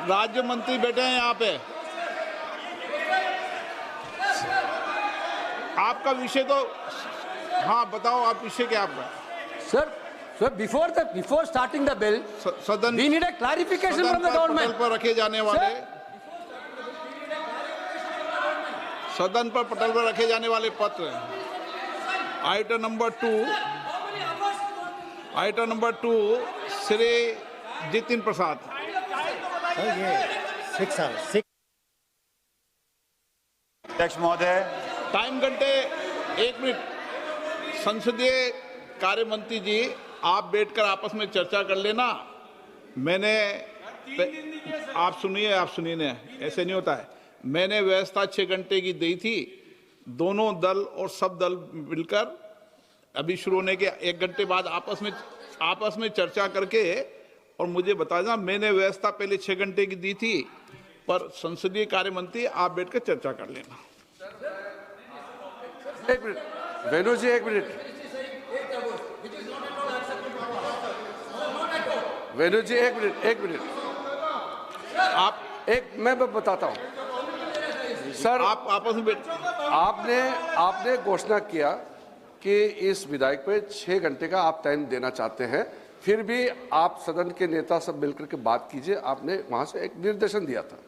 राज्य मंत्री बैठे हैं यहाँ पे। आपका विषय तो हाँ बताओ, आप विषय क्या आपका? Sir, before starting the bill, सदन we need a clarification from the government. पर रखे जाने वाले सदन पर पटल पर रखे जाने वाले पत्र, आइटम नंबर 2 श्री जितिन प्रसाद। अध्यक्ष महोदय, टाइम घंटे 1 मिनट। संसदीय कार्य मंत्री जी, आप बैठकर आपस में चर्चा कर लेना। मैंने आप सुनिए ना, ऐसे नहीं होता है। मैंने व्यवस्था 6 घंटे की दी थी। दोनों दल और सब दल मिलकर अभी शुरू होने के 1 घंटे बाद आपस में चर्चा करके और मुझे बता देना। मैंने व्यवस्था पहले 6 घंटे की दी थी, पर संसदीय कार्य मंत्री आप बैठकर चर्चा कर लेना। एक मिनट वेणु जी, 1 मिनट। वेणु जी, 1 मिनट। मैं बताता हूं सर। आप आपस में आपने घोषणा किया कि इस विधायक पे 6 घंटे का आप टाइम देना चाहते हैं। फिर भी आप सदन के नेता सब मिलकर के बात कीजिए। आपने वहां से एक निर्देशन दिया था।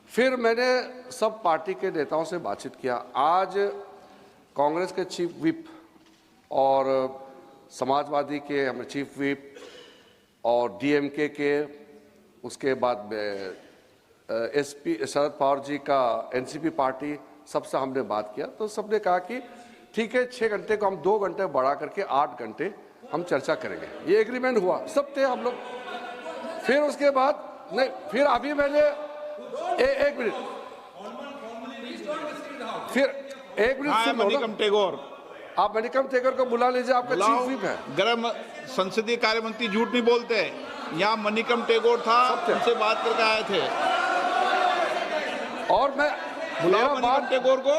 फिर मैंने सब पार्टी के नेताओं से बातचीत किया। आज कांग्रेस के चीफ विप और समाजवादी के हमारे चीफ विप और डीएमके के, उसके बाद में एसपी शरद पवार जी का एनसीपी पार्टी, सबसे हमने बात किया। तो सबने कहा कि ठीक है, 6 घंटे को हम 2 घंटे बढ़ा करके 8 घंटे हम चर्चा करेंगे। ये एग्रीमेंट हुआ, सब थे हम लोग। फिर उसके बाद नहीं, फिर अभी मैंने एक मिनट, फिर 1 मिनट सुन लो। मणिकम टेगोर, आप मणिकम टेगोर को बुला लीजिए, आपका चीफ विप है। गृह संसदीय कार्य मंत्री झूठ नहीं बोलते। यहाँ मणिकम टेगोर था, उनसे बात करके आए थे। और मैं बुलाओ मणिकम टेगोर को।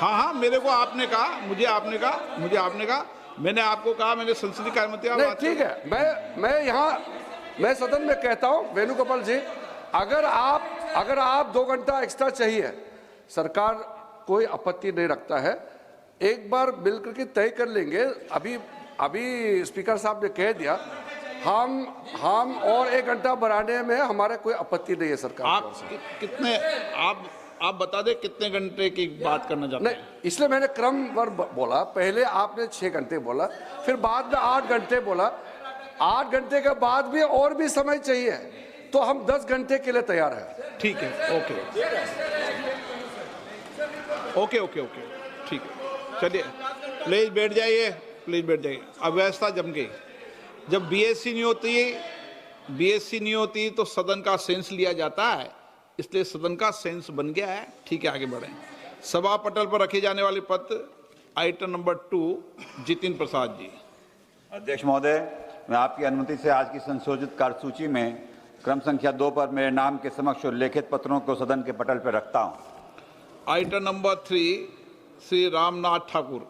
हाँ, मेरे को आपने कहा, मुझे आपने कहा, मैंने आपको कहा, मैंने संसदीय कार्य मंत्री। नहीं, ठीक है, मैं सदन में कहता हूं वेणुगोपाल जी, अगर आप 2 घंटा एक्स्ट्रा चाहिए, सरकार कोई आपत्ति नहीं रखता है। एक बार मिलकर के तय कर लेंगे। अभी स्पीकर साहब ने कह दिया, हम और 1 घंटा बढ़ाने में हमारे कोई आपत्ति नहीं है सरकार। आप बता दें कितने घंटे की बात करना चाहते हैं? नहीं, इसलिए मैंने क्रमवार बोला। पहले आपने 6 घंटे बोला, फिर बाद में 8 घंटे बोला। 8 घंटे के बाद भी और भी समय चाहिए तो हम 10 घंटे के लिए तैयार हैं। ठीक है, ओके, ठीक है। चलिए, प्लीज बैठ जाइए। अब व्यवस्था जम गई। जब बीएससी नहीं होती तो सदन का सेंस लिया जाता है, इसलिए सदन का सेंस बन गया है। ठीक है, आगे बढ़ें। सभा पटल पर रखे जाने वाले पत्र, आइटम नंबर 2 जितिन प्रसाद जी। अध्यक्ष महोदय, मैं आपकी अनुमति से आज की संशोधित कार्यसूची में क्रम संख्या 2 पर मेरे नाम के समक्ष उल्लेखित पत्रों को सदन के पटल पर रखता हूं। Item number 3 Shri Ramnath Thakur.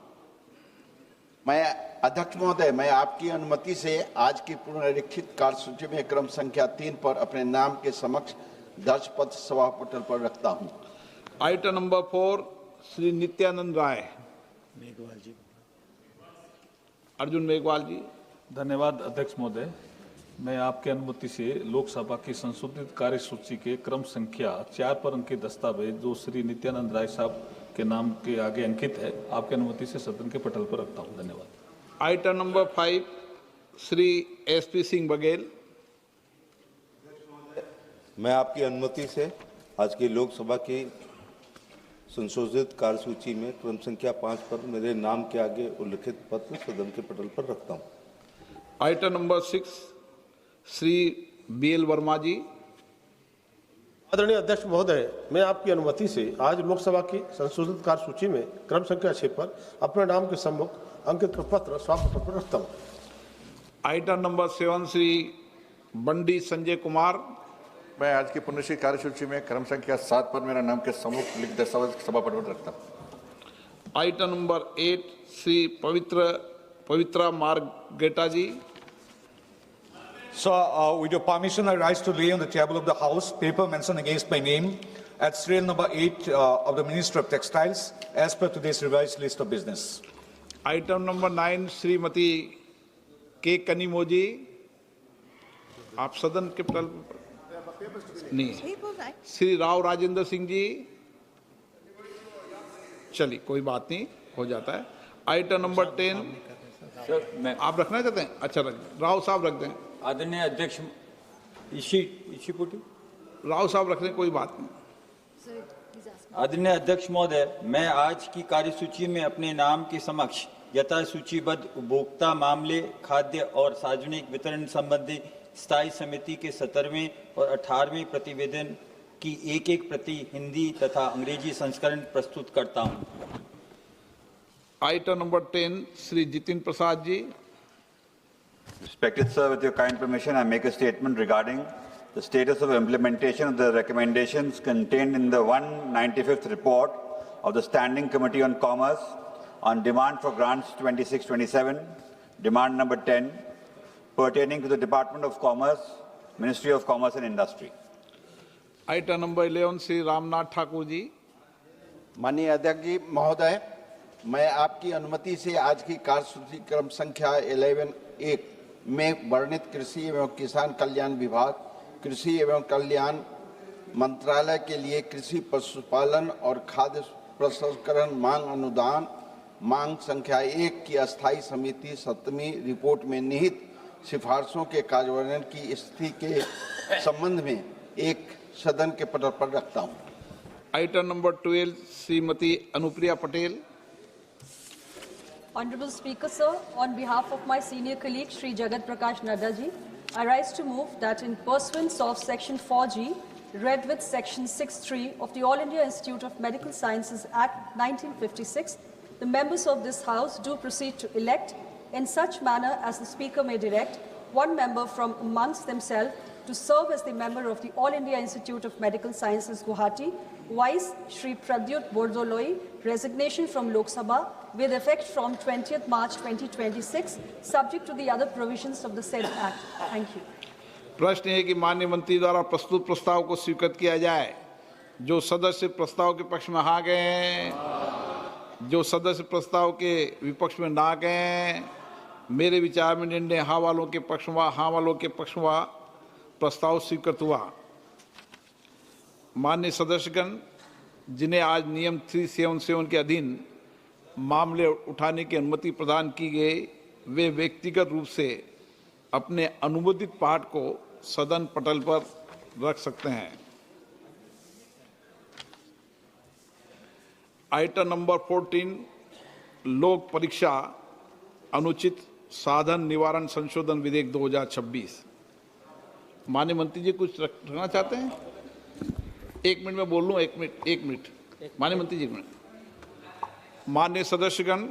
मैं अध्यक्ष महोदय, मैं आपकी अनुमति से आज की पुनरीक्षित कार्यसूची में क्रम संख्या 3 पर अपने नाम के समक्ष दर्ज पत्र सभा पटल पर रखता हूं। Item number 4 Shri Nityanand Rai. अर्जुन मेघवाल जी। धन्यवाद अध्यक्ष महोदय, मैं आपके अनुमति से लोकसभा की संशोधित कार्यसूची के क्रम संख्या 4 पर अंकित दस्तावेज जो श्री नित्यानंद राय साहब के नाम के आगे अंकित है, आपके अनुमति से सदन के पटल पर रखता हूं। धन्यवाद। Item number 5 Shri SP Singh Baghel. मैं आपकी अनुमति से आज की लोकसभा की संशोधित कार्यसूची में क्रम संख्या 5 पर मेरे नाम के आगे उल्लिखित पत्र सदन के पटल पर रखता हूं। Item number 6 Shri BL Verma ji. आदरणीय अध्यक्ष महोदय, मैं आपकी अनुमति से आज लोकसभा की संशोधित कार्यसूची में क्रम संख्या 6 पर अपने नाम के सम्मुख अंकित पत्र सभा पटल पर रखता हूं। Item number 7 Shri Bandi Sanjay Kumar. मैं आज की पुनरीक्षित कार्यसूची में क्रम संख्या 7 पर मेरा नाम के सम्मुख लिखित दस्तावेज सभा पटल पर रखता हूं। Item number 8 Shri Pavitra Margherita ji. So, with your permission, I rise to lay on the table of the House paper mentioned against my name at serial number 8 of the Minister of Textiles as per today's revised list of business. Item number 9 Shrimati के कनिमोजी। आप सदन के पटल नहीं, श्री राव राजेंद्र सिंह जी। चलिए कोई बात नहीं, हो जाता है। आइटम नंबर 10 सर, मैं आप रखना चाहते हैं? अच्छा रख, राव साहब रख दें। आदरणीय अध्यक्ष राव साहब रख दें, कोई बात नहीं। आदरणीय अध्यक्ष महोदय, मैं आज की कार्यसूची में अपने नाम के समक्ष यथा सूचीबद्ध उपभोक्ता मामले, खाद्य और सार्वजनिक वितरण संबंधी स्थायी समिति के 17वें और 18वें प्रतिवेदन की एक प्रति हिंदी तथा अंग्रेजी संस्करण प्रस्तुत करता हूं। Item number 10 Shri Jitin Prasada ji. Respected sir, with your kind permission, I make a statement regarding the status of implementation of the recommendations contained in the 195th report of the Standing Committee on Commerce on demand for grants 26-27, demand number 10, pertaining to the Department of Commerce, Ministry of Commerce and Industry. Item number 11 Shri Ramnath Thakur ji. माननीय अध्यक्ष जी महोदय, मैं आपकी अनुमति से आज की कार्यसूची क्रम संख्या 11(1) में वर्णित कृषि एवं किसान कल्याण विभाग, कृषि एवं कल्याण मंत्रालय के लिए कृषि पशुपालन और खाद्य प्रसंस्करण मांग अनुदान मांग संख्या 1 की अस्थायी समिति 7वीं रिपोर्ट में निहित सिफारिशों के कार्यान्वयन की स्थिति के संबंध में एक सदन के पटल पर रखता हूं। Item number 12 Shrimati Anupriya Patel. Honorable Speaker, sir, on behalf of my senior colleague Shri Jagat Prakash Nadda ji, I rise to move that in pursuance of Section 4G, read with Section 6(3) of the All India Institute of Medical Sciences Act 1956, the members of this House do proceed to elect, in such manner as the Speaker may direct, one member from amongst themselves to serve as the member of the All India Institute of Medical Sciences Guwahati, vice Shri Pradyut Bordoloi, resignation from Lok Sabha, with effect from 20th March 2026, subject to the other provisions of the said Act. Thank you. प्रश्न है कि माननीय मंत्री द्वारा प्रस्तुत प्रस्ताव को स्वीकृत किया जाए। जो सदस्य प्रस्ताव के पक्ष में हाँ गए हैं, जो सदस्य प्रस्ताव के विपक्ष में ना गए हैं, मेरे विचार में निर्णय हाँ वालों के पक्ष में हाँ वालों के पक्ष में प्रस्ताव स्वीकृत हुआ। माननीय सदस्यगण, जिन्हें आज नियम 377 के अधीन मामले उठाने की अनुमति प्रदान की गई, वे व्यक्तिगत रूप से अपने अनुमोदित पाठ को सदन पटल पर रख सकते हैं। आइटम नंबर 14 लोक परीक्षा अनुचित साधन निवारण संशोधन विधेयक 2026। माननीय मंत्री जी कुछ रखना चाहते हैं? 1 मिनट में बोल लूँ, 1 मिनट। माननीय मंत्री जी 1 मिनट। माननीय सदस्यगण,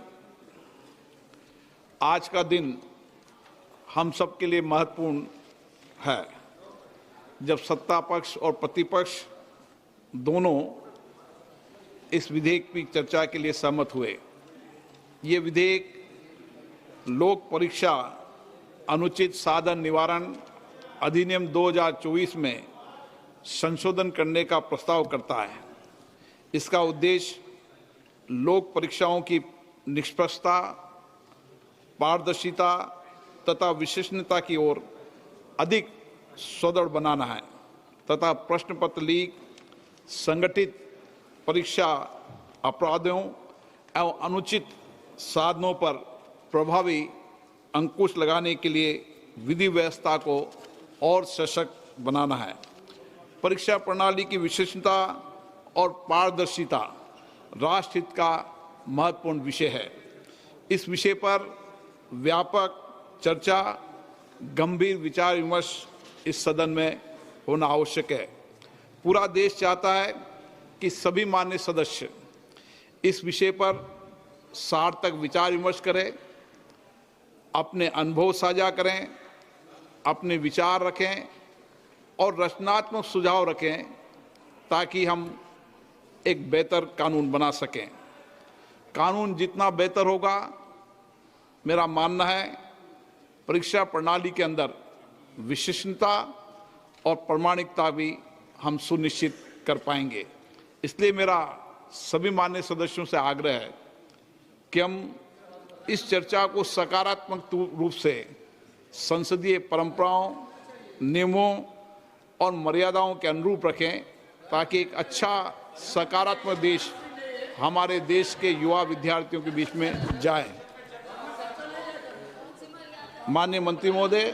आज का दिन हम सब के लिए महत्वपूर्ण है, जब सत्ता पक्ष और प्रतिपक्ष दोनों इस विधेयक की चर्चा के लिए सहमत हुए। ये विधेयक लोक परीक्षा अनुचित साधन निवारण अधिनियम 2024 में संशोधन करने का प्रस्ताव करता है। इसका उद्देश्य लोक परीक्षाओं की निष्पक्षता, पारदर्शिता तथा विश्वसनीयता की ओर अधिक सुदृढ़ बनाना है तथा प्रश्न पत्र लीक, संगठित परीक्षा अपराधों एवं अनुचित साधनों पर प्रभावी अंकुश लगाने के लिए विधि व्यवस्था को और सशक्त बनाना है। परीक्षा प्रणाली की विश्वसनीयता और पारदर्शिता राष्ट्र हित का महत्वपूर्ण विषय है। इस विषय पर व्यापक चर्चा, गंभीर विचार विमर्श इस सदन में होना आवश्यक है। पूरा देश चाहता है कि सभी मान्य सदस्य इस विषय पर सार्थक विचार विमर्श करें, अपने अनुभव साझा करें, अपने विचार रखें और रचनात्मक सुझाव रखें ताकि हम एक बेहतर कानून बना सकें। कानून जितना बेहतर होगा, मेरा मानना है परीक्षा प्रणाली के अंदर विश्वसनीयता और प्रामाणिकता भी हम सुनिश्चित कर पाएंगे। इसलिए मेरा सभी माननीय सदस्यों से आग्रह है कि हम इस चर्चा को सकारात्मक रूप से संसदीय परंपराओं, नियमों और मर्यादाओं के अनुरूप रखें, ताकि एक अच्छा सकारात्मक देश हमारे देश के युवा विद्यार्थियों के बीच में जाए। माननीय मंत्री महोदय,